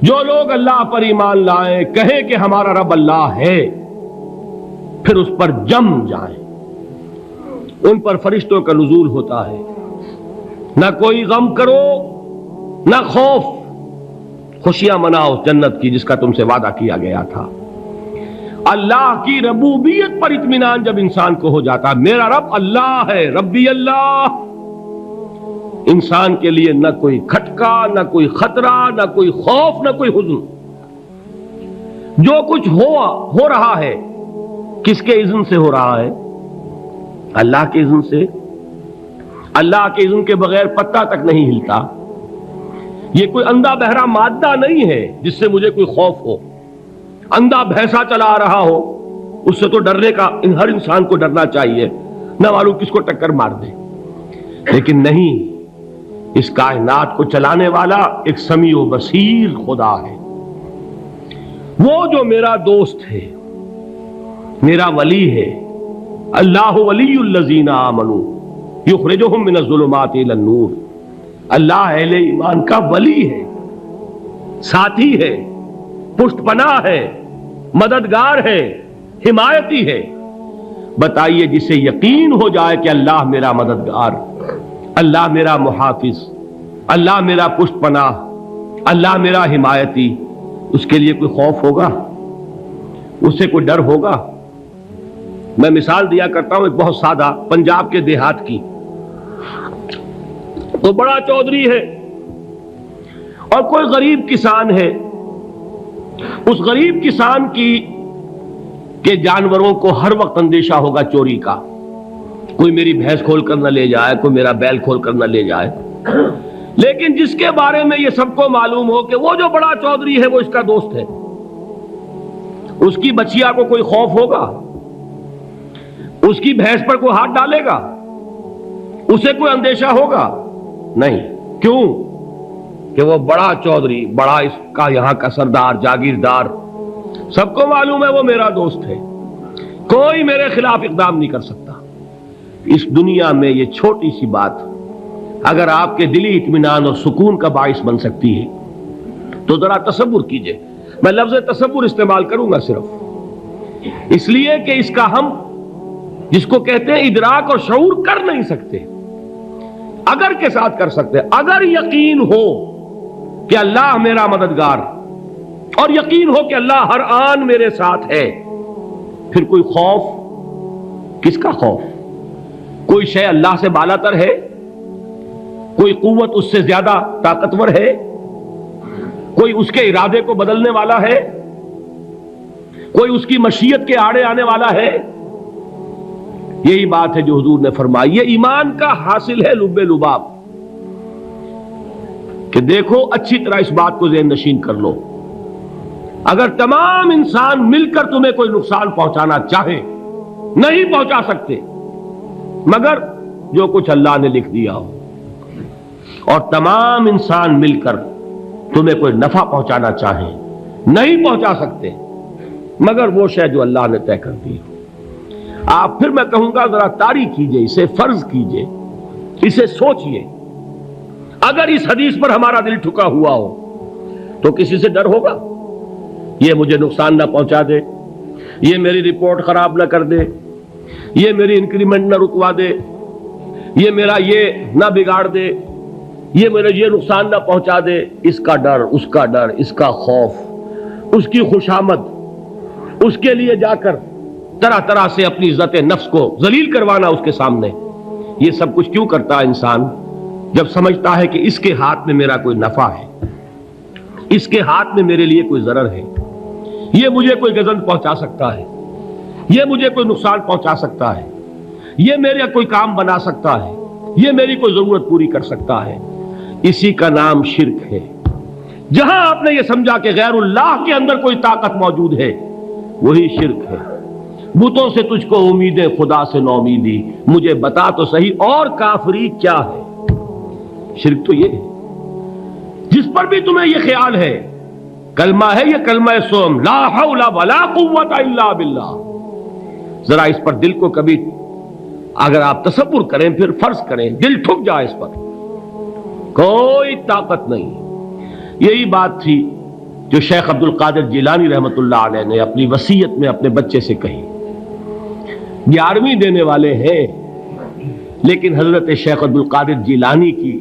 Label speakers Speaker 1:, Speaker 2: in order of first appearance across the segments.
Speaker 1: جو لوگ اللہ پر ایمان لائیں، کہیں کہ ہمارا رب اللہ ہے، پھر اس پر جم جائیں، ان پر فرشتوں کا نزول ہوتا ہے، نہ کوئی غم کرو نہ خوف، خوشیاں مناؤ جنت کی جس کا تم سے وعدہ کیا گیا تھا۔ اللہ کی ربوبیت پر اطمینان جب انسان کو ہو جاتا، میرا رب اللہ ہے، ربی اللہ، انسان کے لیے نہ کوئی کھٹکا، نہ کوئی خطرہ، نہ کوئی خوف، نہ کوئی حزن۔ جو کچھ ہو رہا ہے کس کے اذن سے ہو رہا ہے؟ اللہ کے اذن سے۔ اللہ کے اذن کے بغیر پتہ تک نہیں ہلتا۔ یہ کوئی اندھا بہرا مادہ نہیں ہے جس سے مجھے کوئی خوف ہو۔ اندھا بھینسا چلا آ رہا ہو اس سے تو ڈرنے کا ہر انسان کو ڈرنا چاہیے، نہ معلوم کس کو ٹکر مار دے، لیکن نہیں، اس کائنات کو چلانے والا ایک سمیع و بصیر خدا ہے، وہ جو میرا دوست ہے، میرا ولی ہے۔ اللہ ولی الذین آمنوا یخرجہم من الظلمات الی النور۔ اللہ اہل ایمان کا ولی ہے، ساتھی ہے، پشت پناہ ہے، مددگار ہے، حمایتی ہے۔ بتائیے جسے یقین ہو جائے کہ اللہ میرا مددگار، اللہ میرا محافظ، اللہ میرا پشت پناہ، اللہ میرا حمایتی، اس کے لیے کوئی خوف ہوگا؟ اس سے کوئی ڈر ہوگا؟ میں مثال دیا کرتا ہوں ایک بہت سادہ، پنجاب کے دیہات کی۔ تو بڑا چودھری ہے اور کوئی غریب کسان ہے۔ اس غریب کسان کے جانوروں کو ہر وقت اندیشہ ہوگا چوری کا، کوئی میری بھینس کھول کر نہ لے جائے، کوئی میرا بیل کھول کر نہ لے جائے۔ لیکن جس کے بارے میں یہ سب کو معلوم ہو کہ وہ جو بڑا چودھری ہے وہ اس کا دوست ہے، اس کی بچیا کو کوئی خوف ہوگا؟ اس کی بھینس پر کوئی ہاتھ ڈالے گا؟ اسے کوئی اندیشہ ہوگا؟ نہیں۔ کیوں؟ کہ وہ بڑا چودھری، بڑا اس کا یہاں کا سردار، جاگیردار، سب کو معلوم ہے وہ میرا دوست ہے، کوئی میرے خلاف اقدام نہیں کر سکتا۔ اس دنیا میں یہ چھوٹی سی بات اگر آپ کے دلی اطمینان اور سکون کا باعث بن سکتی ہے تو ذرا تصور کیجئے۔ میں لفظ تصور استعمال کروں گا صرف اس لیے کہ اس کا ہم جس کو کہتے ہیں ادراک اور شعور کر نہیں سکتے، اگر کے ساتھ کر سکتے۔ اگر یقین ہو کہ اللہ میرا مددگار اور یقین ہو کہ اللہ ہر آن میرے ساتھ ہے، پھر کوئی خوف، کس کا خوف؟ کوئی شے اللہ سے بالا تر ہے؟ کوئی قوت اس سے زیادہ طاقتور ہے؟ کوئی اس کے ارادے کو بدلنے والا ہے؟ کوئی اس کی مشیت کے آڑے آنے والا ہے؟ یہی بات ہے جو حضور نے فرمائی، یہ ایمان کا حاصل ہے لب لباب، کہ دیکھو اچھی طرح اس بات کو ذہن نشین کر لو، اگر تمام انسان مل کر تمہیں کوئی نقصان پہنچانا چاہے نہیں پہنچا سکتے، مگر جو کچھ اللہ نے لکھ دیا ہو، اور تمام انسان مل کر تمہیں کوئی نفع پہنچانا چاہیں نہیں پہنچا سکتے، مگر وہ شے جو اللہ نے طے کر دی ہو۔ آپ پھر میں کہوں گا ذرا طاری کیجئے، اسے فرض کیجئے، اسے سوچئے، اگر اس حدیث پر ہمارا دل ٹھکا ہوا ہو تو کسی سے ڈر ہوگا؟ یہ مجھے نقصان نہ پہنچا دے، یہ میری رپورٹ خراب نہ کر دے، یہ میری انکریمنٹ نہ رکوا دے، یہ میرا یہ نہ بگاڑ دے، یہ میرا یہ نقصان نہ پہنچا دے۔ اس کا ڈر، اس کا ڈر، اس کا خوف، اس کی خوشامد، اس کے لیے جا کر طرح طرح سے اپنی عزت نفس کو ذلیل کروانا اس کے سامنے، یہ سب کچھ کیوں کرتا ہے انسان؟ جب سمجھتا ہے کہ اس کے ہاتھ میں میرا کوئی نفع ہے، اس کے ہاتھ میں میرے لیے کوئی ضرر ہے، یہ مجھے کوئی گزن پہنچا سکتا ہے، یہ مجھے کوئی نقصان پہنچا سکتا ہے، یہ میرا کوئی کام بنا سکتا ہے، یہ میری کوئی ضرورت پوری کر سکتا ہے، اسی کا نام شرک ہے۔ جہاں آپ نے یہ سمجھا کہ غیر اللہ کے اندر کوئی طاقت موجود ہے، وہی شرک ہے۔ بتوں سے تجھ کو امید ہے، خدا سے نومیدی، مجھے بتا تو صحیح اور کافری کیا ہے؟ شرک تو یہ ہے۔ جس پر بھی تمہیں یہ خیال ہے، کلمہ ہے یہ کلمہ سوم، لا حول ولا قوت الا باللہ، ذرا اس پر دل کو کبھی اگر آپ تصور کریں، پھر فرض کریں، دل ٹھک جائے، اس پر کوئی طاقت نہیں۔ یہی بات تھی جو شیخ عبد القادر جیلانی رحمۃ اللہ علیہ نے اپنی وصیت میں اپنے بچے سے کہی. 11ویں دینے والے ہیں، لیکن حضرت شیخ عبد القادر جیلانی کی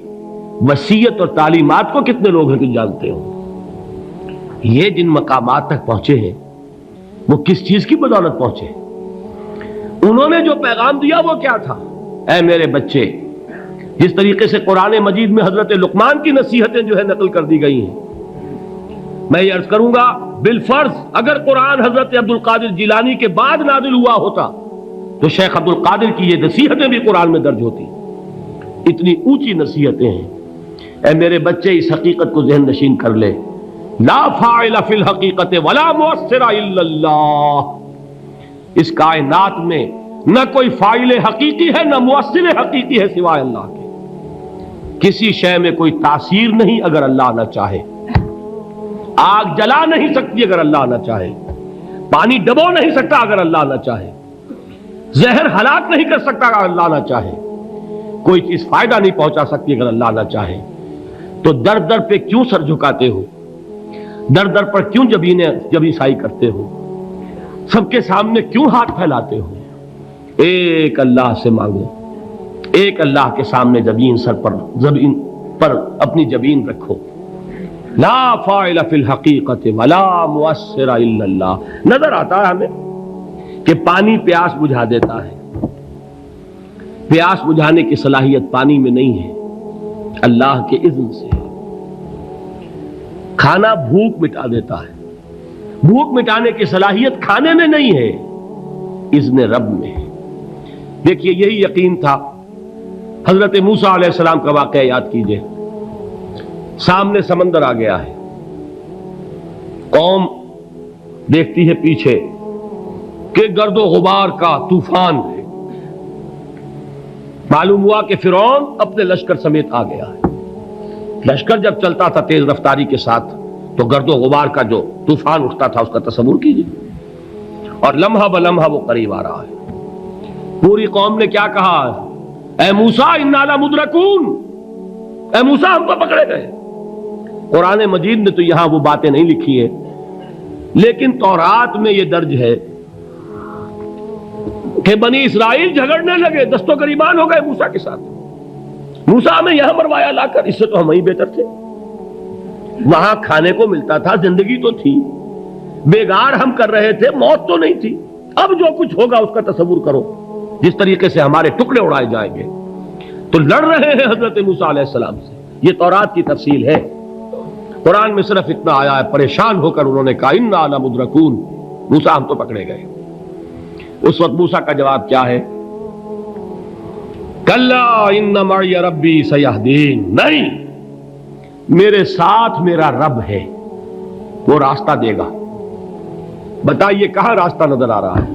Speaker 1: وصیت اور تعلیمات کو کتنے لوگ ہیں کہ جانتے ہو؟ یہ جن مقامات تک پہنچے ہیں وہ کس چیز کی بدولت پہنچے؟ انہوں نے جو پیغام دیا وہ کیا تھا؟ اے میرے بچے، جس طریقے سے قرآن مجید میں حضرت لقمان کی نصیحتیں جو ہے نقل کر دی گئی ہیں، میں یہ عرض کروں گا بالفرض اگر قرآن حضرت عبد القادر جیلانی کے بعد نازل ہوا ہوتا تو شیخ عبد القادر کی یہ نصیحتیں بھی قرآن میں درج ہوتی. اتنی اونچی نصیحتیں ہیں. اے میرے بچے، اس حقیقت کو ذہن نشین کر لے، لا فاعل فی الحقیقت ولا مؤثر الا اللہ. اس کائنات میں نہ کوئی فاعل حقیقی ہے نہ مؤثر حقیقی ہے سوائے اللہ کے. کسی شے میں کوئی تاثیر نہیں اگر اللہ نہ چاہے. آگ جلا نہیں سکتی اگر اللہ نہ چاہے. پانی ڈبو نہیں سکتا اگر اللہ نہ چاہے. زہر ہلاک نہیں کر سکتا اگر اللہ نہ چاہے. کوئی چیز فائدہ نہیں پہنچا سکتی اگر اللہ نہ چاہے. تو در در پہ کیوں سر جھکاتے ہو؟ در در پر کیوں جبیں سائی کرتے ہو؟ سب کے سامنے کیوں ہاتھ پھیلاتے ہو؟ ایک اللہ سے مانگو، ایک اللہ کے سامنے زمین پر اپنی جبین رکھو. لا فاعل فی الحقیقت ولا مؤثر الا اللہ. نظر آتا ہے ہمیں کہ پانی پیاس بجھا دیتا ہے. پیاس بجھانے کی صلاحیت پانی میں نہیں ہے، اللہ کے اذن سے. کھانا بھوک مٹا دیتا ہے، بھوک مٹانے کی صلاحیت کھانے میں نہیں ہے، اذن رب میں ہے. دیکھیے یہی یقین تھا. حضرت موسیٰ علیہ السلام کا واقعہ یاد کیجئے. سامنے سمندر آ گیا ہے، قوم دیکھتی ہے پیچھے کہ گرد و غبار کا طوفان ہے. معلوم ہوا کہ فرعون اپنے لشکر سمیت آ گیا ہے. لشکر جب چلتا تھا تیز رفتاری کے ساتھ تو گرد و غبار کا جو طوفان اٹھتا تھا اس کا تصور کیجئے. اور لمحہ بلمحہ وہ قریب آ رہا ہے. پوری قوم نے کیا کہا؟ اے موسیٰ انا لمدرکون، اے موسیٰ ہم کو پکڑے گئے. قرآن مجید نے تو یہاں وہ باتیں نہیں لکھی ہیں، لیکن تورات میں یہ درج ہے کہ بنی اسرائیل جھگڑنے لگے، دست و گریبان ہو گئے موسیٰ کے ساتھ. موسیٰ ہمیں یہاں مروایا لا کر، اس سے تو ہم ہی بہتر تھے. وہاں کھانے کو ملتا تھا، زندگی تو تھی، بیگار ہم کر رہے تھے، موت تو نہیں تھی. اب جو کچھ ہوگا اس کا تصور کرو، جس طریقے سے ہمارے ٹکڑے اڑائے جائیں گے. تو لڑ رہے ہیں حضرت موسیٰ علیہ السلام سے. یہ تورات کی تفصیل ہے. قرآن میں صرف اتنا آیا ہے، پریشان ہو کر انہوں نے کہا انا لمدرکون، موسیٰ ہم تو پکڑے گئے. اس وقت موسیٰ کا جواب کیا ہے؟ کلا ان معی ربی سیہدین. نہیں، میرے ساتھ میرا رب ہے، وہ راستہ دے گا. بتائیے کہاں راستہ نظر آ رہا ہے؟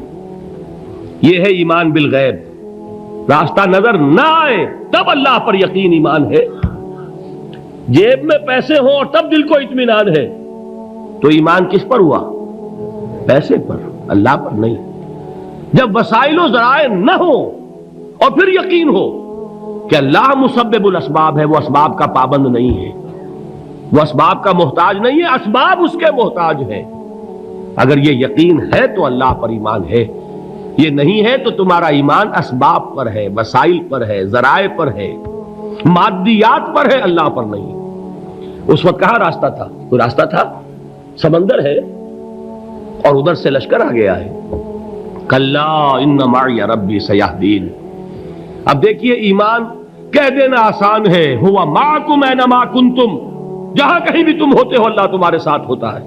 Speaker 1: یہ ہے ایمان بالغیب. راستہ نظر نہ آئے تب اللہ پر یقین ایمان ہے. جیب میں پیسے ہوں اور تب دل کو اطمینان ہے تو ایمان کس پر ہوا؟ پیسے پر، اللہ پر نہیں. جب وسائل و ذرائع نہ ہو اور پھر یقین ہو کہ اللہ مسبب الاسباب ہے، وہ اسباب کا پابند نہیں ہے، وہ اسباب کا محتاج نہیں ہے، اسباب اس کے محتاج ہے. اگر یہ یقین ہے تو اللہ پر ایمان ہے. یہ نہیں ہے تو تمہارا ایمان اسباب پر ہے، وسائل پر ہے، ذرائع پر ہے، مادیات پر ہے، اللہ پر نہیں. اس وقت کہاں راستہ تھا؟ کوئی راستہ تھا؟ سمندر ہے اور ادھر سے لشکر آ گیا ہے. کلا ان معی ربی سیہدین. اب دیکھیے ایمان کہہ دینا آسان ہے، ہوا معکم اینما کنتم، جہاں کہیں بھی تم ہوتے ہو اللہ تمہارے ساتھ ہوتا ہے.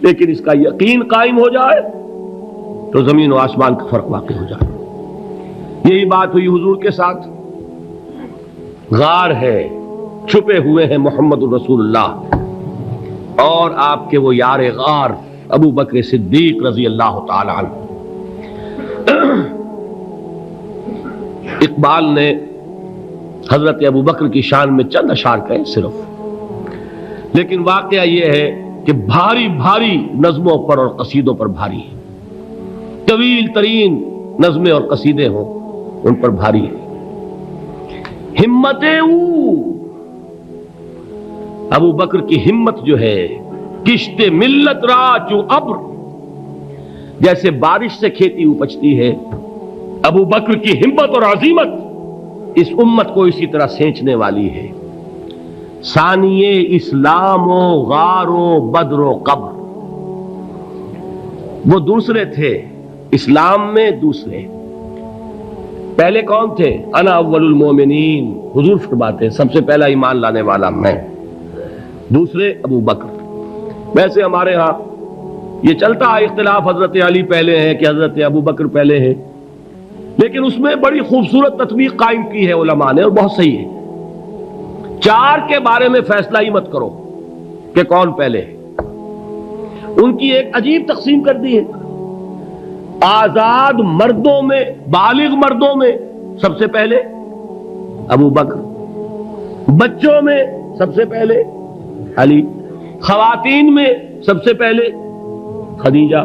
Speaker 1: لیکن اس کا یقین قائم ہو جائے تو زمین و آسمان کا فرق واقع ہو جائے. یہی بات ہوئی حضور کے ساتھ. غار ہے، چھپے ہوئے ہیں محمد الرسول اللہ اور آپ کے وہ یار غار ابو بکر صدیق رضی اللہ تعالی عنہ. اقبال نے حضرت ابو بکر کی شان میں چند اشعار کہے صرف، لیکن واقعہ یہ ہے کہ بھاری بھاری نظموں پر اور قصیدوں پر بھاری ہے. طویل ترین نظمیں اور قصیدے ہوں ان پر بھاری ہے. ہمت ابو بکر کی ہمت جو ہے کشت ملت را چو ابر، جیسے بارش سے کھیتی اپجتی ہے، ابو بکر کی ہمت اور عزیمت اس امت کو اسی طرح سینچنے والی ہے۔ ثانیے اسلام و غار و بدر و قبر، وہ دوسرے تھے اسلام میں، دوسرے پہلے کون تھے؟ انا اول المومنین، حضور فرماتے ہیں سب سے پہلا ایمان لانے والا میں، دوسرے ابو بکر۔ ویسے ہمارے ہاں یہ چلتا ہے اختلاف، حضرت علی پہلے ہیں کہ حضرت ابو بکر پہلے ہیں، لیکن اس میں بڑی خوبصورت تطبیق قائم کی ہے علماء نے، اور بہت صحیح ہے۔ چار کے بارے میں فیصلہ ہی مت کرو کہ کون پہلے ہے، ان کی ایک عجیب تقسیم کر دی ہے۔ آزاد مردوں میں، بالغ مردوں میں سب سے پہلے ابو بکر، بچوں میں سب سے پہلے علی، خواتین میں سب سے پہلے خدیجہ،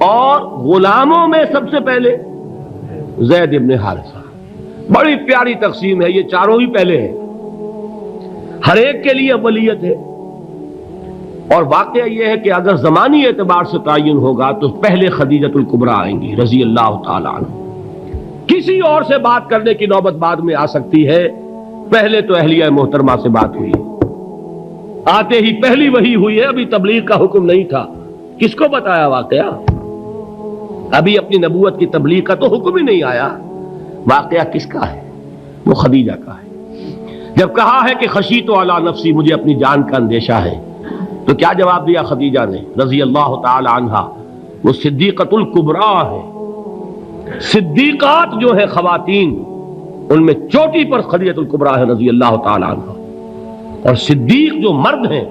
Speaker 1: اور غلاموں میں سب سے پہلے زید ابن حارثہ۔ بڑی پیاری تقسیم ہے، یہ چاروں ہی پہلے ہیں، ہر ایک کے لیے اولیت ہے۔ اور واقعہ یہ ہے کہ اگر زمانی اعتبار سے تعین ہوگا تو پہلے خدیجۃ الکبریٰ آئیں گی رضی اللہ تعالی عنہ، کسی اور سے بات کرنے کی نوبت بعد میں آ سکتی ہے، پہلے تو اہلیہ محترمہ سے بات ہوئی، آتے ہی پہلی وحی ہوئی ہے، ابھی تبلیغ کا حکم نہیں تھا۔ کس کو بتایا واقعہ؟ ابھی اپنی نبوت کی تبلیغ کا تو حکم ہی نہیں آیا، واقعہ کس کا ہے؟ وہ خدیجہ کا ہے۔ جب کہا ہے کہ خشیت علی نفسی، مجھے اپنی جان کا اندیشہ ہے، تو کیا جواب دیا خدیجہ نے رضی اللہ تعالی عنہا؟ وہ صدیقۃ الکبریٰ ہے، صدیقات جو ہے خواتین ان میں چوٹی پر خدیجۃ الکبریٰ ہے رضی اللہ تعالی عنہا، اور صدیق جو مرد ہیں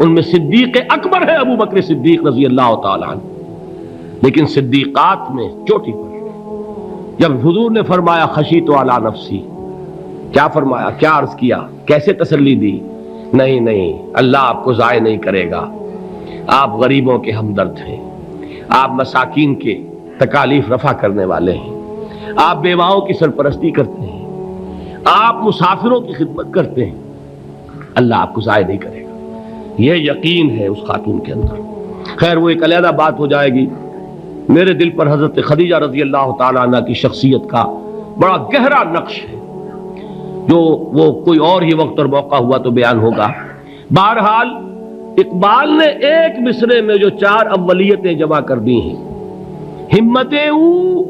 Speaker 1: ان میں صدیق اکبر ہے ابو بکر صدیق رضی اللہ تعالی عنہ، لیکن صدیقات میں چوٹی پر۔ جب حضور نے فرمایا خشیت علی نفسی، کیا فرمایا، کیا عرض کیا، کیسے تسلی دی؟ نہیں نہیں، اللہ آپ کو ضائع نہیں کرے گا، آپ غریبوں کے ہمدرد ہیں، آپ مساکین کے تکالیف رفع کرنے والے ہیں، آپ بیواؤں کی سرپرستی کرتے ہیں، آپ مسافروں کی خدمت کرتے ہیں، اللہ آپ کو ضائع نہیں کرے گا۔ یہ یقین ہے اس خاتون کے اندر۔ خیر وہ ایک علیحدہ بات ہو جائے گی۔ میرے دل پر حضرت خدیجہ رضی اللہ تعالیٰ عنہ کی شخصیت کا بڑا گہرا نقش ہے، جو وہ کوئی اور ہی وقت اور موقع ہوا تو بیان ہوگا۔ بہرحال اقبال نے ایک مصرے میں جو چار اولیتیں جمع کر دی ہیں، ہمتیں او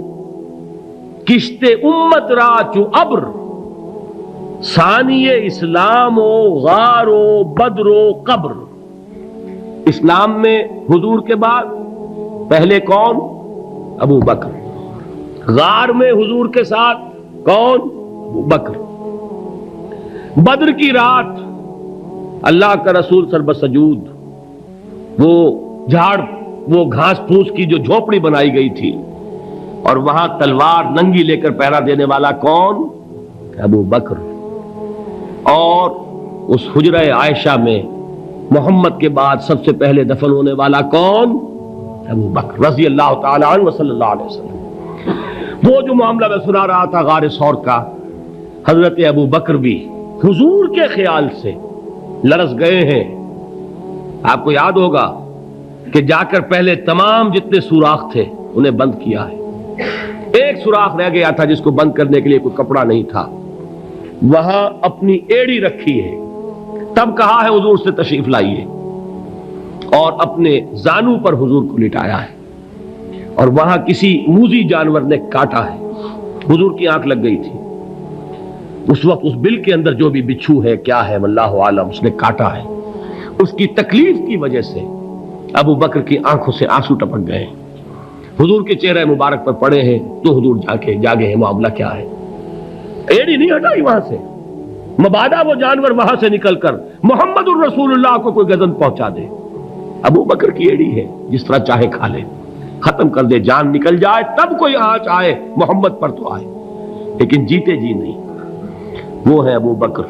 Speaker 1: کشت امت را چو ابر، ثانی اسلام و غار و بدر و قبر۔ اسلام میں حضور کے بعد پہلے کون؟ ابو بکر۔ غار میں حضور کے ساتھ کون؟ ابو بکر۔ بدر کی رات اللہ کا رسول سر بسجود، وہ جھاڑ، وہ گھاس پھوس کی جو جھوپڑی بنائی گئی تھی، اور وہاں تلوار ننگی لے کر پہرا دینے والا کون؟ ابو بکر۔ اور اس حجرہ عائشہ میں محمد کے بعد سب سے پہلے دفن ہونے والا کون؟ ابو بکر رضی اللہ تعالی عنہ صلی اللہ علیہ وسلم۔ وہ جو معاملہ میں سنا رہا تھا غار ثور کا، حضرت ابو بکر بھی حضور کے خیال سے لرز گئے ہیں۔ آپ کو یاد ہوگا کہ جا کر پہلے تمام جتنے سوراخ تھے انہیں بند کیا ہے، ایک سوراخ رہ گیا تھا جس کو بند کرنے کے لیے کوئی کپڑا نہیں تھا، وہاں اپنی ایڑی رکھی ہے، تب کہا ہے حضور سے تشریف لائیے، اور اپنے زانو پر حضور کو لٹایا ہے، اور وہاں کسی موذی جانور نے کاٹا ہے، حضور کی آنکھ لگ گئی تھی اس وقت، اس بل کے اندر جو بھی بچھو ہے کیا ہے واللہ عالم، اس نے کاٹا ہے، اس کی تکلیف کی وجہ سے ابو بکر کی آنکھوں سے آنسو ٹپک گئے، حضور کے چہرے مبارک پر پڑے ہیں، تو حضور جاگے ہیں، معاملہ کیا ہے؟ ایڑی نہیں ہٹائی وہاں سے، مبادا وہ جانور وہاں سے نکل کر محمد الرسول اللہ کو کوئی گزن پہنچا دے، ابو بکر کی ایڑی ہے، جس طرح چاہے کھا لے، ختم کر دے، جان نکل جائے تب کوئی آنچ آئے، محمد پر تو آئے، لیکن جیتے جی نہیں۔ وہ ہے ابو بکر۔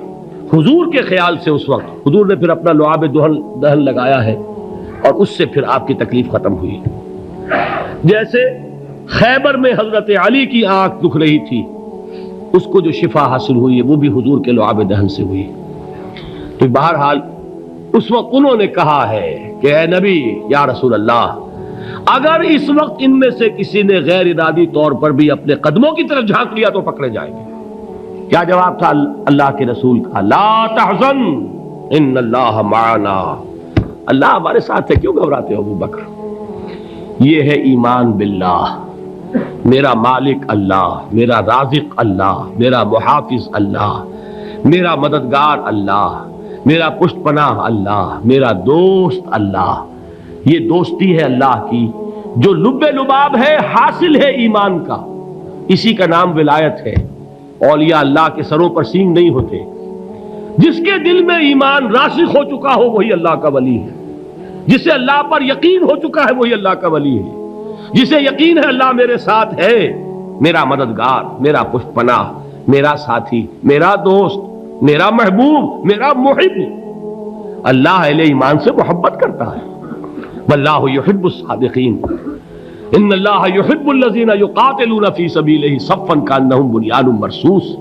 Speaker 1: حضور کے خیال سے اس وقت حضور نے پھر اپنا لعاب دہن لگایا ہے، اور اس سے پھر آپ کی تکلیف ختم ہوئی۔ جیسے خیبر میں حضرت علی کی آنکھ دکھ رہی تھی، اس کو جو شفا حاصل ہوئی ہے وہ بھی حضور کے لعاب دہن سے ہوئی۔ تو بہرحال اس وقت انہوں نے کہا ہے کہ اے نبی یا رسول اللہ، اگر اس وقت ان میں سے کسی نے غیر ارادی طور پر بھی اپنے قدموں کی طرف جھانک لیا تو پکڑے جائیں گے۔ کیا جواب تھا اللہ کے رسول کا؟ لا تحزن ان اللہ معنا، اللہ ہمارے ساتھ ہے، کیوں گھبراتے ہو ابو بکر؟ یہ ہے ایمان باللہ، میرا مالک اللہ، میرا رازق اللہ، میرا محافظ اللہ، میرا مددگار اللہ، میرا پشت پناہ اللہ، میرا دوست اللہ۔ یہ دوستی ہے اللہ کی جو لب لباب ہے، حاصل ہے ایمان کا، اسی کا نام ولایت ہے۔ اولیاء اللہ کے سروں پر سینگ نہیں ہوتے، جس کے دل میں ایمان راسخ ہو چکا ہو وہی اللہ کا ولی ہے، جسے اللہ پر یقین ہو چکا ہے وہی اللہ کا ولی ہے، جسے یقین ہے اللہ میرے ساتھ ہے، میرا مددگار، میرا پشت پناہ، میرا ساتھی، میرا دوست، میرا محبوب، میرا محب۔ اللہ اہل ایمان سے محبت کرتا ہے۔ واللہ یحب الصادقین، ان اللہ یحب الذین یقاتلون فی سبیلہ صفا کانہم بنیان مرصوص۔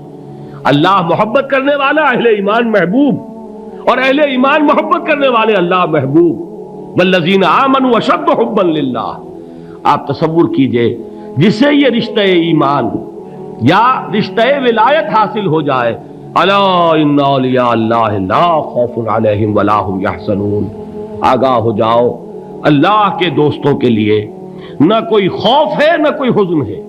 Speaker 1: اللہ محبت کرنے والا، اہل ایمان محبوب، اور اہل ایمان محبت کرنے والے اللہ محبوب۔ والذین آمنوا اشد حبا للہ۔ آپ تصور کیجئے جسے یہ رشتہ ایمان یا رشتہ ولایت حاصل ہو جائے، الا ان اولیاء اللہ لا خوف علیہم ولا هم یحزنون، آگاہ ہو جاؤ، اللہ کے دوستوں کے لیے نہ کوئی خوف ہے نہ کوئی حزن ہے۔